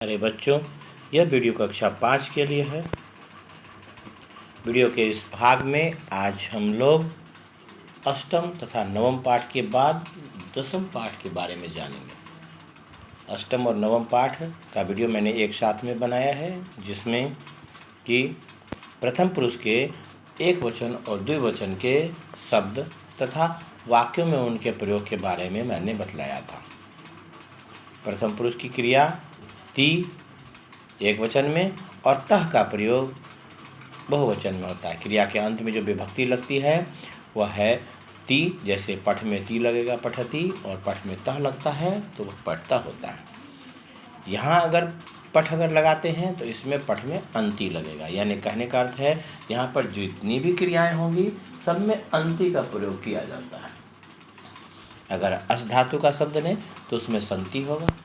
अरे बच्चों, यह वीडियो कक्षा 5 के लिए है। वीडियो के इस भाग में आज हम लोग अष्टम तथा नवम पाठ के बाद दसम पाठ के बारे में जानेंगे। अष्टम और नवम पाठ का वीडियो मैंने एक साथ में बनाया है, जिसमें कि प्रथम पुरुष के एक वचन और द्विवचन के शब्द तथा वाक्यों में उनके प्रयोग के बारे में मैंने बतलाया था। प्रथम पुरुष की क्रिया ती एक वचन में और तह का प्रयोग बहुवचन में होता है। क्रिया के अंत में जो विभक्ति लगती है वह है ती। जैसे पठ में ती लगेगा पठती, और पठ में तह लगता है तो वह पठता होता है। यहाँ अगर पठ अगर लगाते हैं तो इसमें पठ में अंति लगेगा। यानी कहने का अर्थ है यहाँ पर जितनी भी क्रियाएं होंगी सब में अंति का प्रयोग किया जाता है। अगर अस धातु का शब्द लें तो उसमें संति होगा।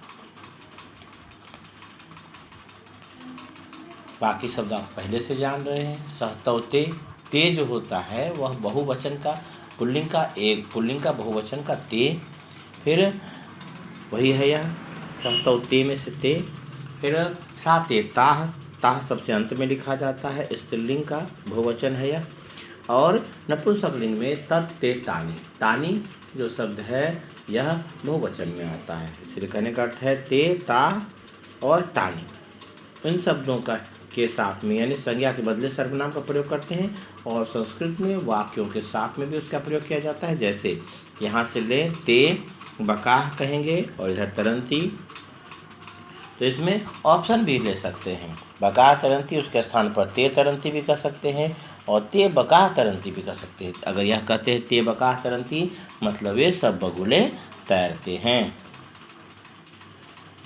बाकी शब्द आप पहले से जान रहे हैं। सहतवते, ते जो होता है वह बहुवचन का पुल्लिंग का बहुवचन का ते, फिर वही है यह सहतवते में से ते। फिर साते ताह, ताह सबसे अंत में लिखा जाता है, स्त्रीलिंग का बहुवचन है यह। और नपुंसकलिंग में तत् ते तानी, तानी जो शब्द है यह बहुवचन में आता है। इसलिए कहने का अर्थ है ते ताह और तानी। इन शब्दों के साथ में यानी संज्ञा के बदले सर्वनाम का प्रयोग करते हैं, और संस्कृत में वाक्यों के साथ में भी उसका प्रयोग किया जाता है। जैसे यहाँ से ले ते बकाह कहेंगे और इधर तरंती, तो इसमें ऑप्शन भी ले सकते हैं। बकाह तरंती, उसके स्थान पर ते तरंती भी कर सकते हैं और ते बकाह तरंती भी कर सकते हैं। अगर यह कहते हैं ते बकाह तरंती मतलब ये सब बगुले तैरते हैं।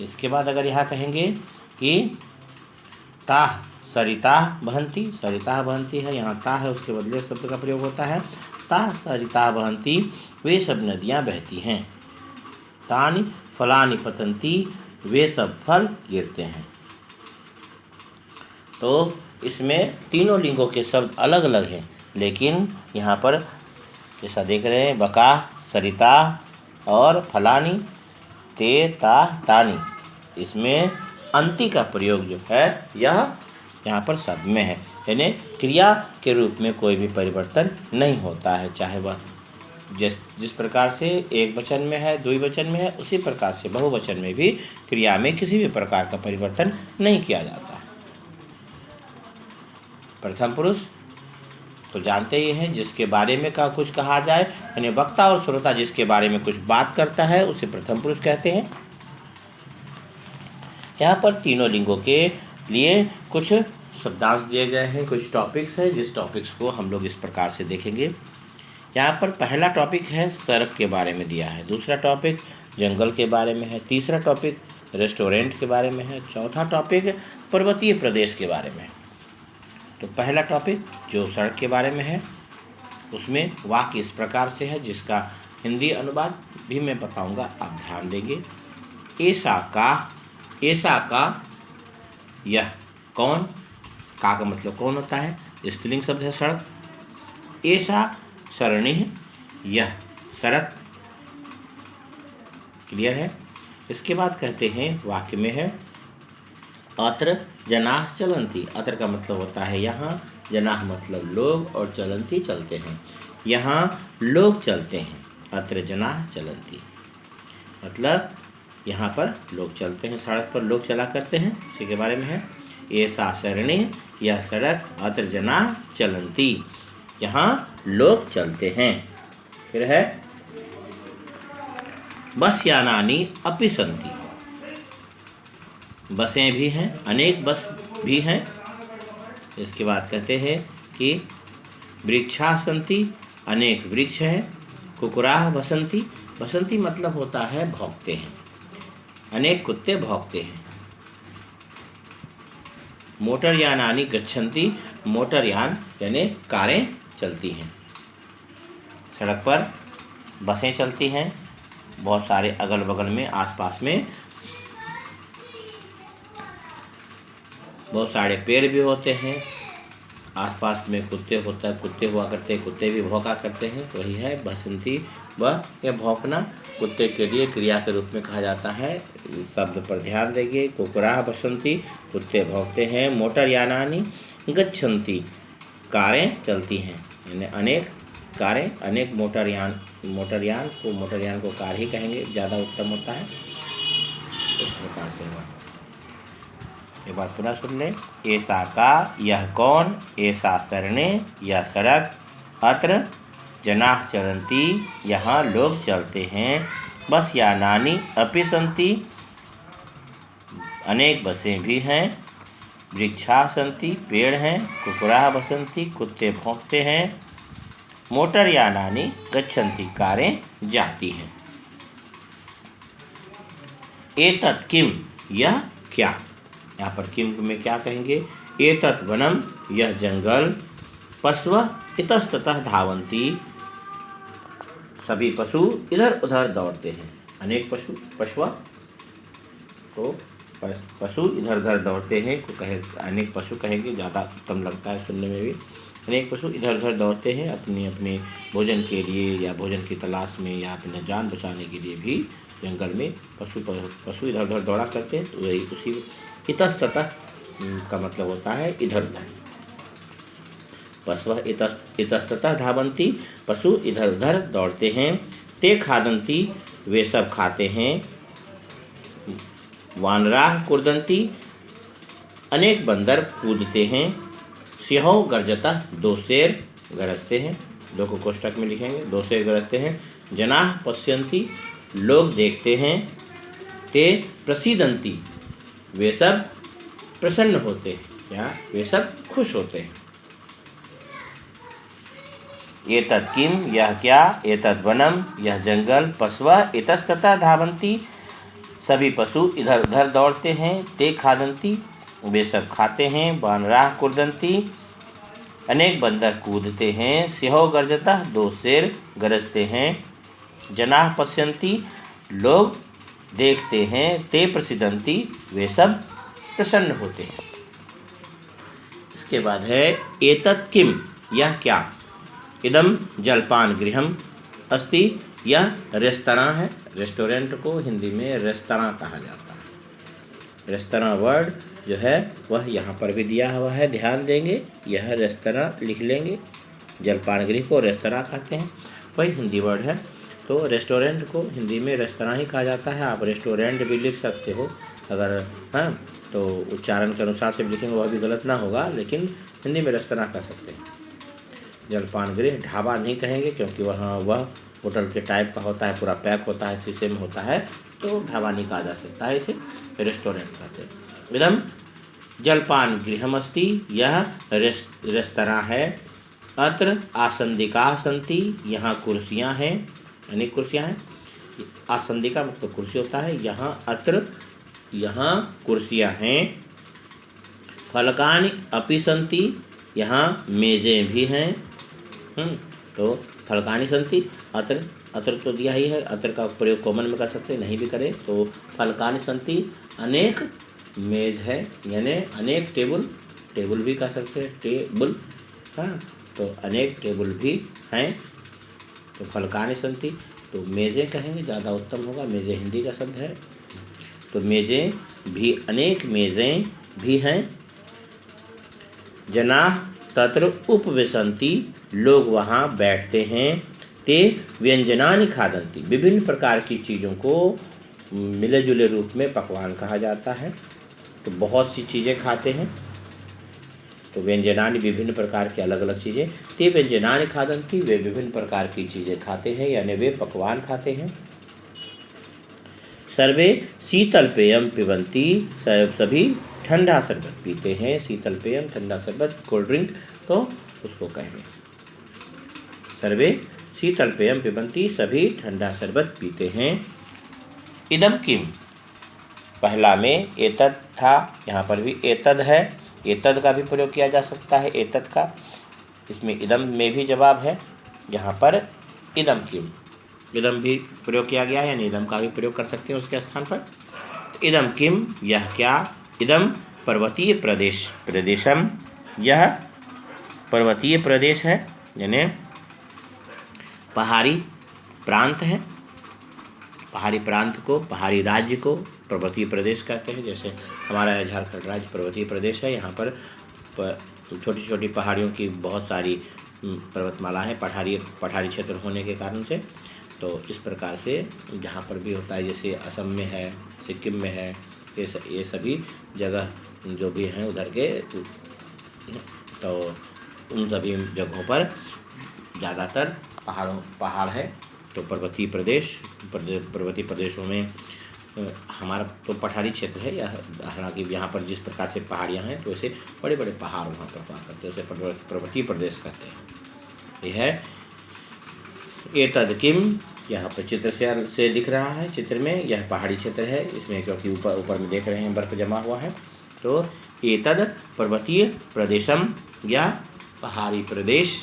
इसके बाद अगर यहाँ कहेंगे कि ताह सरिताह बहंती, सरिताह बहंती है, यहाँ ताह है उसके बदले शब्द का प्रयोग होता है। ताह सरिताह बहंती, वे सब नदियाँ बहती हैं। तानि फलानि पतंती, वे सब फल गिरते हैं। तो इसमें तीनों लिंगों के शब्द अलग अलग हैं, लेकिन यहाँ पर जैसा देख रहे हैं बकाह सरिताह और फलानि ते ताह तानि, इसमें अंति का प्रयोग जो है यह यहाँ पर शब्द में है। यानी क्रिया के रूप में कोई भी परिवर्तन नहीं होता है, चाहे वह जिस प्रकार से एक वचन में है द्विवचन में है, उसी प्रकार से बहुवचन में भी क्रिया में किसी भी प्रकार का परिवर्तन नहीं किया जाता है। प्रथम पुरुष तो जानते ही हैं, जिसके बारे में कुछ कहा जाए, यानी वक्ता और श्रोता जिसके बारे में कुछ बात करता है उसे प्रथम पुरुष कहते हैं। यहाँ पर तीनों लिंगों के लिए कुछ शब्दांश दिए गए हैं, कुछ टॉपिक्स हैं, जिस टॉपिक्स को हम लोग इस प्रकार से देखेंगे। यहाँ पर पहला टॉपिक है सड़क के बारे में दिया है, दूसरा टॉपिक जंगल के बारे में है, तीसरा टॉपिक रेस्टोरेंट के बारे में है, चौथा टॉपिक पर्वतीय प्रदेश के बारे में है। तो पहला टॉपिक जो सड़क के बारे में है उसमें वाक्य इस प्रकार से है, जिसका हिंदी अनुवाद भी मैं बताऊँगा, आप ध्यान देंगे। ऐसा का यह कौन, का मतलब कौन होता है, स्त्रीलिंग शब्द है सड़क। ऐसा सरणी, यह सड़क, क्लियर है। इसके बाद कहते हैं वाक्य में है अत्र जनाः चलन्ति, अत्र का मतलब होता है यहाँ, जनाः मतलब लोग और चलन्ति चलते हैं, यहाँ लोग चलते हैं। अत्र जनाः चलन्ति मतलब यहाँ पर लोग चलते हैं, सड़क पर लोग चला करते हैं, उसी के बारे में है। ऐसा सरणी, यह सड़क, अत्र जनाः चलन्ति, यहाँ लोग चलते हैं। फिर है बस यानानि अपि सन्ति, बसें भी हैं, अनेक बस भी हैं। इसके बाद कहते हैं कि वृक्षाः सन्ति, अनेक वृक्ष हैं। कुकुराः भसन्ति, भसन्ति मतलब होता है भौंकते हैं, अनेक कुत्ते भौंकते हैं। मोटर यानानि गच्छन्ति, मोटर यान यानी कारें चलती हैं। सड़क पर बसें चलती हैं, बहुत सारे अगल बगल में आसपास में बहुत सारे पेड़ भी होते हैं, आसपास में कुत्ते हुआ करते हैं, कुत्ते भी भौंका करते हैं, तो वही है बसंती। वह यह भौंकना कुत्ते के लिए क्रिया के रूप में कहा जाता है। शब्द पर ध्यान देंगे। कुकुराह बसंती, कुत्ते भौंकते हैं। मोटर यानानी गच्छन्ति, कारें चलती हैं, यानी अनेक कारें, अनेक मोटरयान को कार ही कहेंगे, ज़्यादा उत्तम होता है। इस प्रकार से हुआ। ये बात पुनः सुन लें। ऐसा का, यह कौन, ऐसा सरने, यह सड़क, अत्र जनाः चलन्ति, यहाँ लोग चलते हैं। बस यानानि अपि सन्ति, अनेक बसें भी हैं। वृक्षाः सन्ति, पेड़ हैं। कुकुराः बसन्ति, कुत्ते भौंकते हैं। मोटर यानानि गच्छन्ति, कारें जाती हैं। एतत् किम, यह क्या। यहाँ पर किम में क्या कहेंगे। एतत् वनम, यह जंगल। पशवः इतस्ततः धावन्ति, सभी पशु इधर उधर दौड़ते हैं। अनेक पशु पशु इधर उधर दौड़ते हैं को कहे, अनेक पशु कहेंगे, ज़्यादा उत्तम लगता है सुनने में भी। अनेक पशु इधर उधर दौड़ते हैं अपने अपने भोजन के लिए, या भोजन की तलाश में, या अपने जान बचाने के लिए भी जंगल में पशु इधर उधर दौड़ा करते हैं। तो वही उसी इतस्ततः का मतलब होता है इधर उधर। पशवः इतस्ततः धावन्ति, पशु इधर उधर दौड़ते हैं। ते खादन्ति, वे सब खाते हैं। वानराः कूर्दन्ति, अनेक बंदर कूदते हैं। सिंहो गर्जतः, दो शेर गरजते हैं। दो को कोष्ठक में लिखेंगे, दो शेर गरजते हैं। जनाः पश्यन्ति, लोग देखते हैं। ते प्रसीदन्ति, वे सब प्रसन्न होते हैं, या वे सब खुश होते हैं। एतत् किम, यह क्या। एतत् वनम, यह जंगल। पशवः इतस्ततः धावन्ति, सभी पशु इधर उधर दौड़ते हैं। ते खादन्ति, वे सब खाते हैं। वानराः कूर्दन्ति, अनेक बंदर कूदते हैं। सिंहो गर्जतः, दो शेर गरजते हैं। जनाः पश्यन्ति, लोग देखते हैं। ते प्रसीदन्ति, वे सब प्रसन्न होते हैं। इसके बाद है एतत् किम, यह क्या। इदम जलपान गृहम अस्ति, यह रेस्तरां है। रेस्टोरेंट को हिंदी में रेस्तरां कहा जाता है। रेस्तरां वर्ड जो है वह यहाँ पर भी दिया हुआ है, ध्यान देंगे। यह रेस्तरां लिख लेंगे। जलपान गृह को रेस्तरां कहते हैं, वही हिंदी वर्ड है। तो रेस्टोरेंट को हिंदी में रेस्तरां ही कहा जाता है। आप रेस्टोरेंट भी लिख सकते हो अगर, हाँ, तो उच्चारण के अनुसार से लिखेंगे वह भी गलत ना होगा, लेकिन हिंदी में रेस्तरां कह सकते हैं। जलपान गृह, ढाबा नहीं कहेंगे क्योंकि वह होटल के टाइप का होता है, पूरा पैक होता है, शीशे में होता है, तो ढाबा नहीं कहा जा सकता है, इसे रेस्टोरेंट कहते हैं। इदम जलपान गृहमस्ति, यह रेस्तरां है। अत्र आसंदिकाः सन्ति, यहाँ कुर्सियाँ हैं, अनेक कुर्सियाँ हैं। आसंदिका मतलब कुर्सी होता है। यहाँ कुर्सियाँ हैं। फलकानि अपि सन्ति, यहाँ मेजें भी हैं। तो फलकानि सन्ति, अत्र तो दिया ही है, अत्र का प्रयोग कॉमन में कर सकते हैं, नहीं भी करें तो फलकानि सन्ति, अनेक मेज है, यानी अनेक टेबल भी कह सकते हैं, टेबल, हाँ, तो अनेक टेबल भी हैं। तो फलकानि सन्ति, तो मेजें कहेंगे ज़्यादा उत्तम होगा, मेजें हिंदी का शब्द है। तो मेजें भी, अनेक मेजें भी हैं। जनाः तत्र उपविशन्ति, लोग वहाँ बैठते हैं। ते व्यंजनानि खादन्ति, विभिन्न प्रकार की चीज़ों को मिले जुले रूप में पकवान कहा जाता है। तो बहुत सी चीज़ें खाते हैं, तो व्यंजनानि विभिन्न प्रकार की अलग अलग चीज़ें। ते व्यंजनानि खादन्ति, वे विभिन्न प्रकार की चीज़ें खाते हैं, यानी वे पकवान खाते हैं। सर्वे शीतल पेयम पिबन्ति, सभी ठंडा शरबत पीते हैं। शीतल पेयम, ठंडा शरबत, कोल्ड ड्रिंक, तो उसको कहेंगे। सर्वे शीतल पेयम पिबन्ति, सभी ठंडा शरबत पीते हैं। इदम किम, पहला में एतद था, यहाँ पर भी एतद है। एतद का भी प्रयोग किया जा सकता है, एतद का। इसमें इदम में भी जवाब है। यहाँ पर इदम किम, इदम भी प्रयोग किया गया है, यानी इदम का भी प्रयोग कर सकते हैं उसके स्थान पर। इदम किम, यह क्या। इदम पर्वतीय प्रदेशम, यह पर्वतीय प्रदेश है, यानी पहाड़ी प्रांत है। पहाड़ी प्रांत को, पहाड़ी राज्य को पर्वतीय प्रदेश कहते हैं। जैसे हमारा झारखंड राज्य पर्वतीय प्रदेश है। यहाँ पर छोटी छोटी पहाड़ियों की बहुत सारी पर्वतमाला है, पठारी क्षेत्र होने के कारण से। तो इस प्रकार से जहाँ पर भी होता है, जैसे असम में है, सिक्किम में है, ये सभी जगह जो भी हैं उधर के, तो उन सभी जगहों पर ज़्यादातर पहाड़ है। तो पर्वतीय प्रदेशों में हमारा तो पठारी क्षेत्र है। हालांकि यहाँ पर जिस प्रकार से पहाड़ियाँ हैं, तो ऐसे बड़े बड़े पहाड़ वहाँ पर हुआ करते हैं, उसे पर्वतीय प्रदेश कहते हैं। यह है एतद किम, यहाँ पर चित्र से दिख रहा है। चित्र में यह पहाड़ी क्षेत्र है, इसमें क्योंकि ऊपर में देख रहे हैं बर्फ जमा हुआ है। तो एतद पर्वतीय प्रदेशम, या पहाड़ी प्रदेश,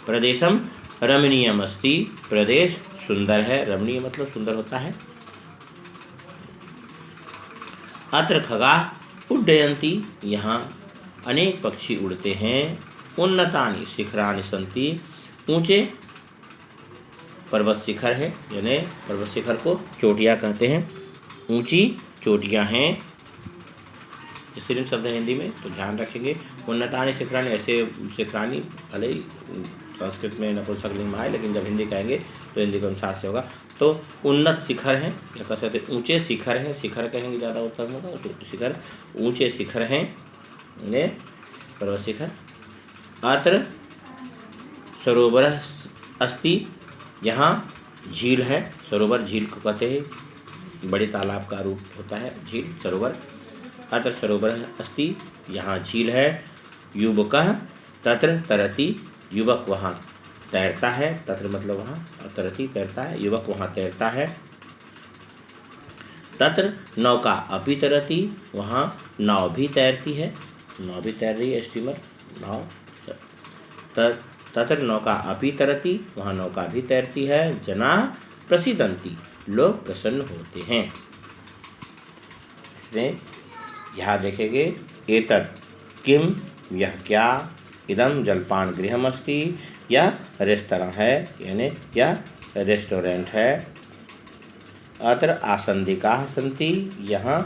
प्रदेशम रमणीयम अस्ति, प्रदेश सुंदर है। रमणीय मतलब सुंदर होता है। अत्र खगाः उड्डयन्ति, यहाँ अनेक पक्षी उड़ते हैं। उन्नतानि शिखराणि सन्ति, ऊंचे पर्वत शिखर है, यानी पर्वत शिखर को चोटियाँ कहते हैं। ऊंची चोटियाँ हैं। स्त्रीलिंग शब्द है हिंदी में, तो ध्यान रखेंगे। उन्नतानि शिखराणि, ऐसे शिखराणि भले ही संस्कृत में नपुंसकलिंग में है, लेकिन जब हिंदी कहेंगे तो हिंदी के अनुसार से होगा। तो उन्नत शिखर हैं, या कह सकते हैं ऊंचे शिखर हैं। शिखर कहेंगे ज़्यादा उत्तम होगा। तो शिखर, ऊंचे शिखर हैं, ने पर्वत शिखर। अत्र सरोवर अस्ति, यहाँ झील है। सरोवर झील को कहते हैं, बड़े तालाब का रूप होता है झील, सरोवर। अत्र सरोवर अस्ति, यहाँ झील है। युवकः तत्र तरति, युवक वहाँ तैरता है। तत्र मतलब वहाँ, और तरति तैरता है, युवक वहाँ तैरता है। तत्र नौका अपि तरति, वहाँ नाव भी तैरती है। नाव भी तैर रही है, स्टीमर, नाव। तत्र नौका अपि तरति, वहाँ नौका भी तैरती है। जनाः प्रसीदन्ति, लोग प्रसन्न होते हैं। इसमें यहाँ देखेंगे, एतत् किम, यह क्या, इदम जलपान गृहमस्ति, यह रेस्तरां है, यानी यह रेस्टोरेंट है। अत्र आसन्दिकाः सन्ति, यहाँ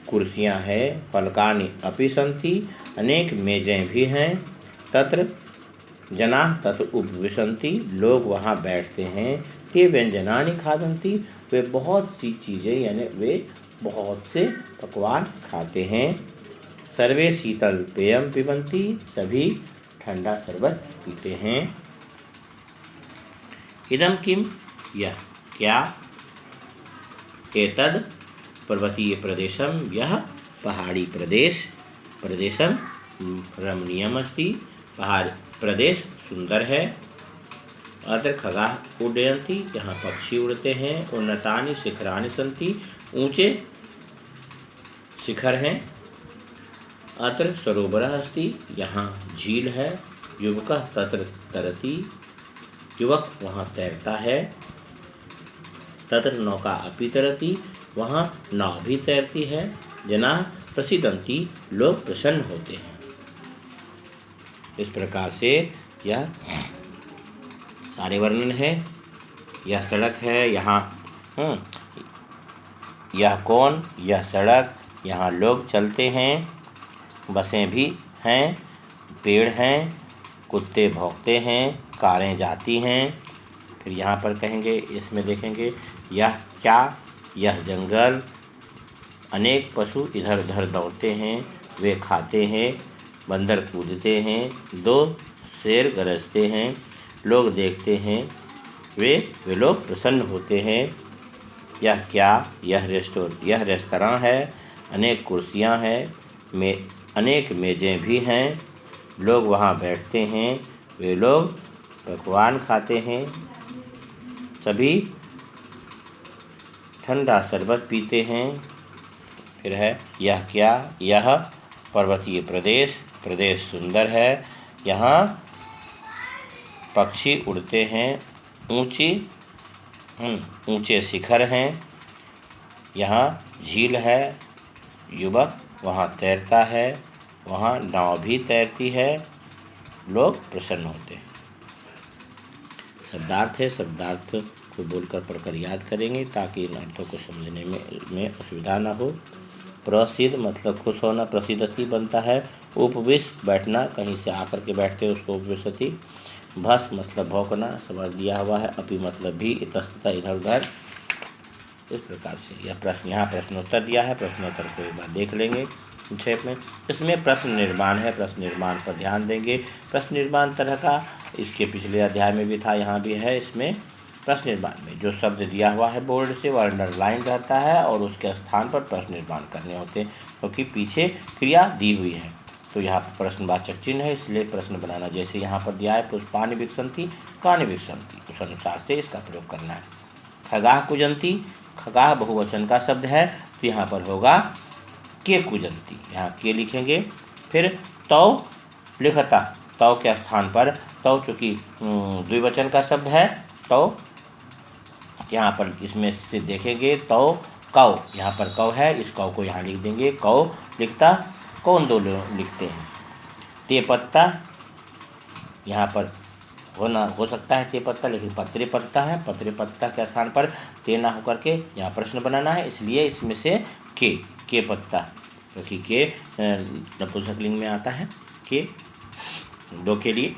कुर्सियाँ हैं। फलकानि अपि सन्ति, अनेक मेजें भी हैं। तत्र जनाः तत्र उपविशन्ति, लोग वहाँ बैठते हैं। ते व्यंजनानि खादन्ति, वे बहुत सी चीज़ें, यानी वे बहुत से पकवान खाते हैं। सर्वे शीतल पेयम पिबन्ति, सभी ठंडा शरबत पीते हैं। इदम किम, यह क्या, एतद पर्वतीय प्रदेशम, यह पहाड़ी प्रदेश। प्रदेशम रमणीयम अस्ति, पहाड़ प्रदेश सुंदर है। अत्र खगाः उड्डयन्ति, यहाँ पक्षी उड़ते हैं। उन्नतानि शिखराणि सन्ति, ऊंचे शिखर हैं। अत्र सरोवरः अस्ति, यहाँ झील है। युवकः तत्र तरति, युवक वहाँ तैरता है। तत्र नौका अपि तरति, वहाँ नाव भी तैरती है। जनाः प्रसीदन्ति, लोग प्रसन्न होते हैं। इस प्रकार से यह सारे वर्णन है। यह सड़क है, यहाँ यह कौन, यह सड़क, यहाँ लोग चलते हैं। बसें भी हैं, पेड़ हैं, कुत्ते भौंकते हैं, कारें जाती हैं। फिर यहाँ पर कहेंगे, इसमें देखेंगे, यह क्या, यह जंगल, अनेक पशु इधर उधर दौड़ते हैं, वे खाते हैं। बंदर कूदते हैं, दो शेर गरजते हैं, लोग देखते हैं, वे लोग प्रसन्न होते हैं। यह क्या, यह रेस्तरां है। अनेक कुर्सियां हैं, अनेक मेज़ें भी हैं। लोग वहाँ बैठते हैं, वे लोग पकवान खाते हैं। सभी ठंडा शरबत पीते हैं। फिर है, यह क्या, यह पर्वतीय प्रदेश, प्रदेश सुंदर है। यहाँ पक्षी उड़ते हैं। ऊंचे शिखर हैं। यहाँ झील है। युवक वहाँ तैरता है। वहाँ नाव भी तैरती है, लोग प्रसन्न होते हैं। शब्दार्थ है, शब्दार्थ को बोलकर पढ़कर याद करेंगे ताकि इन अर्थों को समझने में असुविधा ना हो। प्रसिद्ध मतलब खुश होना, प्रसिद्धति बनता है। उपविश बैठना, कहीं से आकर के बैठते हैं उसको उपविशति। भस मतलब भौंकना, समझ दिया हुआ है। अपि मतलब भी, इतस्ततः इधर उधर। इस प्रकार से यह प्रश्न, यहाँ प्रश्नोत्तर दिया है, प्रश्नोत्तर को एक बार देख लेंगे संक्षेप में। इसमें प्रश्न निर्माण है, प्रश्न निर्माण पर ध्यान देंगे। प्रश्न निर्माण तरह का इसके पिछले अध्याय में भी था, यहाँ भी है। इसमें प्रश्न निर्माण में जो शब्द दिया हुआ है बोर्ड से वह अंडरलाइन रहता है और उसके स्थान पर प्रश्न निर्माण करने होते हैं, क्योंकि पीछे क्रिया दी हुई है। तो यहाँ पर प्रश्नवाचक चिन्ह है, इसलिए प्रश्न बनाना। जैसे यहाँ पर दिया है पुष्पानि विकसन्ति, कानि विकसन्ति, उस अनुसार से इसका प्रयोग करना है। खगाह कुजंती, खगाह बहुवचन का शब्द है, तो यहाँ पर होगा के कुजंती, यहाँ के लिखेंगे। फिर तौ लिखता, तौ के स्थान पर तौ, चूँकि द्विवचन का शब्द है, तौ यहाँ पर इसमें से देखेंगे तौ कौ, यहाँ पर कौ है, इस कौ को यहाँ लिख देंगे। कौ लिखता, कौन दो लोग लिखते हैं। ते पत्ता, यहाँ पर हो सकता है ते पत्ता, लेकिन पत्रे पत्ता है। पत्रे पत्ता के स्थान पर ते ना होकर के यहाँ प्रश्न बनाना है, इसलिए इसमें से के पत्ता, क्योंकि के नपुंसकलिंग में आता है, के दो के लिए।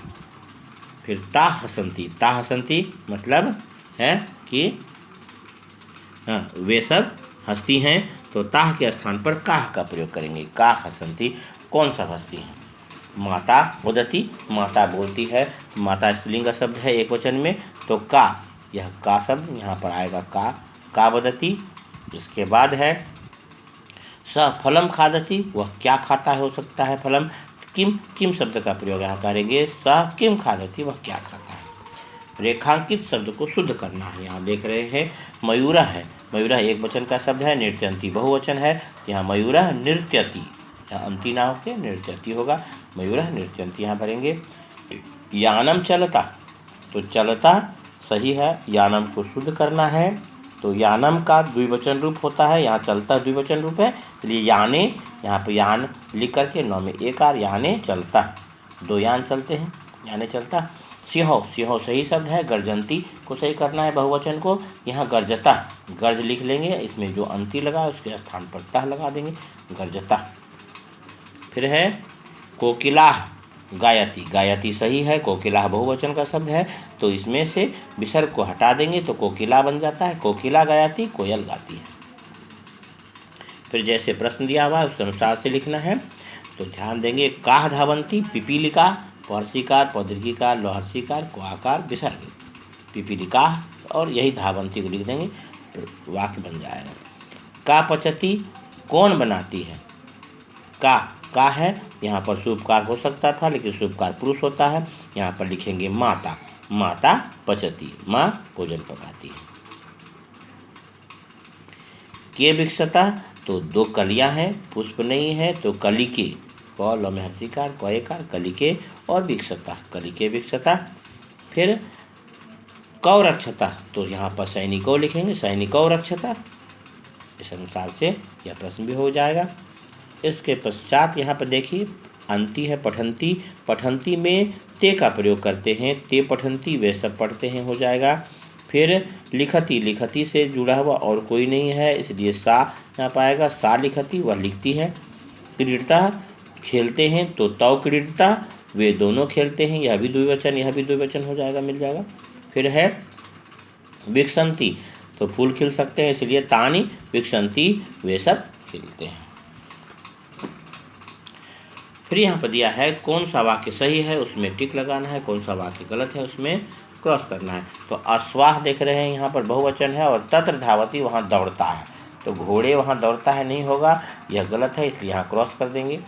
फिर ता हसंती, ता हसंती मतलब है कि वे सब हंसती हैं, तो ताह के स्थान पर काह का प्रयोग करेंगे। का हसंती, कौन सा हंसती हैं। माता वदति, माता बोलती है। माता स्त्रीलिंग का शब्द है एक वचन में, तो का, यह का शब्द यहाँ पर आएगा, का वदति। इसके बाद है स फलम खादति, वह क्या खाता है, हो सकता है फलम। किम शब्द का प्रयोग यहाँ करेंगे, स किम खादति, वह क्या खाता है। रेखांकित शब्द को शुद्ध करना है, यहाँ देख रहे हैं मयूरा है, मयूरा एक वचन का शब्द है, नृत्यंती बहुवचन है, यहाँ मयूरा नृत्यति, यहाँ अंति ना होकर नृत्यति होगा, मयूरा नृत्यंती यहाँ भरेंगे। यानम चलता, तो चलता सही है, यानम को शुद्ध करना है, तो यानम का द्विवचन रूप होता है, यहाँ चलता द्विवचन रूप है, इसलिए याने, यहाँ पर यान लिख करके नौ में एक आर, याने चलता, दो यान चलते हैं, याने चलता। सिंहो, सिंहो सही शब्द है, गर्जंती को सही करना है बहुवचन को, यहाँ गर्जता, गर्ज लिख लेंगे, इसमें जो अंति लगा उसके स्थान पर तह लगा देंगे, गर्जता। फिर है कोकिलाह गायती, गायती सही है, कोकिलाह बहुवचन का शब्द है, तो इसमें से विसर्ग को हटा देंगे तो कोकिला बन जाता है, कोकिला गायती, कोयल गाती है। फिर जैसे प्रश्न दिया हुआ है उसके अनुसार से लिखना है, तो ध्यान देंगे। काह धावंती, पिपीलिका, पर्शिकार, पदर्घिकार, लोहर्षिकार, क्वाकार, विसर्ग, पिपीलिका, और यही धावंती को लिख देंगे तो वाक्य बन जाएगा। का पचती, कौन बनाती है। का है, यहाँ पर शुभकार हो सकता था लेकिन शुभकार पुरुष होता है, यहाँ पर लिखेंगे माता, माता पचती, माँ भोजन पकाती है। के विकसता, तो दो कलियाँ हैं, पुष्प नहीं है, तो कलिके, क ल में हर्षिकार, कयकार, कलिके और विकसता, कलिके विकसता। फिर कौ रक्षता, तो यहाँ पर सैनिकों लिखेंगे, सैनिकों रक्षता, इस अनुसार से यह प्रश्न भी हो जाएगा। इसके पश्चात यहाँ पर देखिए अंति है पठंती, पठंती में ते का प्रयोग करते हैं, ते पठंती वे सब पढ़ते हैं, हो जाएगा। फिर लिखती, लिखती से जुड़ा हुआ और कोई नहीं है, इसलिए सा यहाँ पाएगा, सा लिखती, वह लिखती है। क्रीडता, खेलते हैं, तो तौ क्रीडता, वे दोनों खेलते हैं, यह भी द्विवचन, यह भी द्विवचन हो जाएगा, मिल जाएगा। फिर है विकसंती, तो फूल खिल सकते हैं, इसलिए तानी विकसंती, वे सब खिलते हैं। फिर यहाँ पर दिया है कौन सा वाक्य सही है, उसमें टिक लगाना है, कौन सा वाक्य गलत है उसमें क्रॉस करना है। तो अश्वाह देख रहे हैं यहाँ पर बहुवचन है, और तत्र धावती वहाँ दौड़ता है, तो घोड़े वहाँ दौड़ता है नहीं होगा, यह गलत है, इसलिए यहाँ क्रॉस कर देंगे।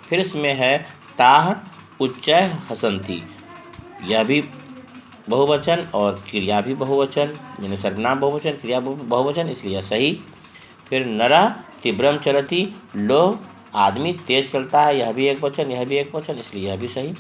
फिर इसमें है ताह उच्चय हसंती, यह भी बहुवचन और क्रिया भी बहुवचन, यानी सर्वनाम बहुवचन, क्रिया बहुवचन, इसलिए यह सही। फिर नरा तीव्रम चलती, लो आदमी तेज चलता है, यह भी एक वचन, यह भी एक वचन, इसलिए यह भी सही।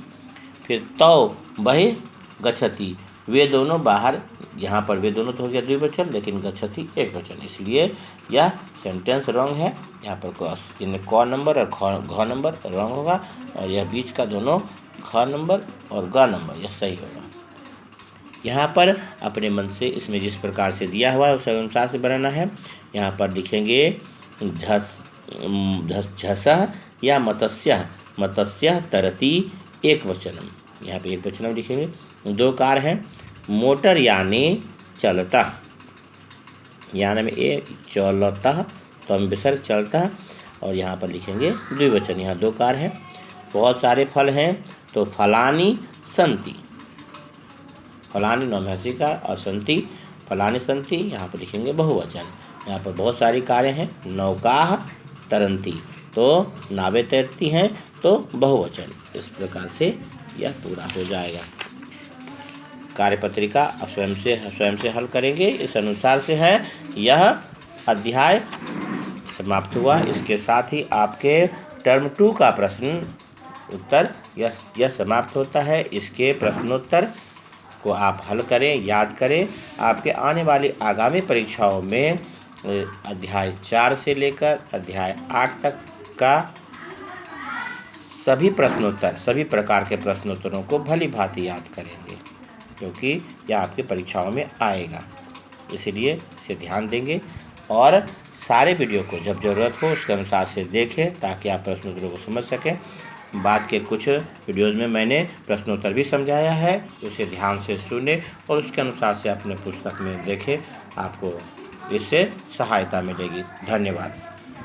फिर तौ बहि गच्छति, वे दोनों बाहर, यहाँ पर वे दोनों तो हो गया द्विवचन, लेकिन गच्छति एक वचन, इसलिए यह सेंटेंस रॉन्ग है। यहाँ पर क्रॉस चिन्ह क नंबर और घ नंबर रॉन्ग होगा, और यह बीच का दोनों ख नंबर और ग नंबर यह सही होगा। यहाँ पर अपने मन से इसमें जिस प्रकार से दिया हुआ है उस अनुसार से बनाना है। यहाँ पर लिखेंगे झसः या मत्स्यः, मत्स्यः तरति एक वचनम, यहाँ पे एक वचनम लिखेंगे। दो कार हैं, मोटर याने चलता, यानी में ए चलता तो हम विसर्ग चलता, और यहाँ पर लिखेंगे द्विवचन, यहाँ दो कार हैं। बहुत सारे फल हैं तो फलानि सन्ति, फलानि नौमहर्षिकार और सन्ति फलानि सन्ति, यहाँ पर लिखेंगे बहुवचन। यहाँ पर बहुत सारी कारें हैं, नौकाः तरन्ति तो नावें तैरती हैं तो बहुवचन। इस प्रकार से यह पूरा हो जाएगा। कार्यपत्रिका स्वयं से हल करेंगे, इस अनुसार से है। यह अध्याय समाप्त हुआ। इसके साथ ही आपके टर्म 2 का प्रश्न उत्तर यह समाप्त होता है। इसके प्रश्नोत्तर को आप हल करें, याद करें। आपके आने वाली आगामी परीक्षाओं में अध्याय 4 से लेकर अध्याय 8 तक का सभी प्रकार के प्रश्नोत्तरों को भली भांति याद करेंगे, क्योंकि यह आपकी परीक्षाओं में आएगा। इसलिए इसे ध्यान देंगे और सारे वीडियो को जब ज़रूरत हो उसके अनुसार से देखें, ताकि आप प्रश्नोत्तरों को समझ सकें। बाद के कुछ वीडियोज़ में मैंने प्रश्नोत्तर भी समझाया है, उसे ध्यान से सुने और उसके अनुसार से अपने पुस्तक में देखें, आपको इससे सहायता मिलेगी। धन्यवाद।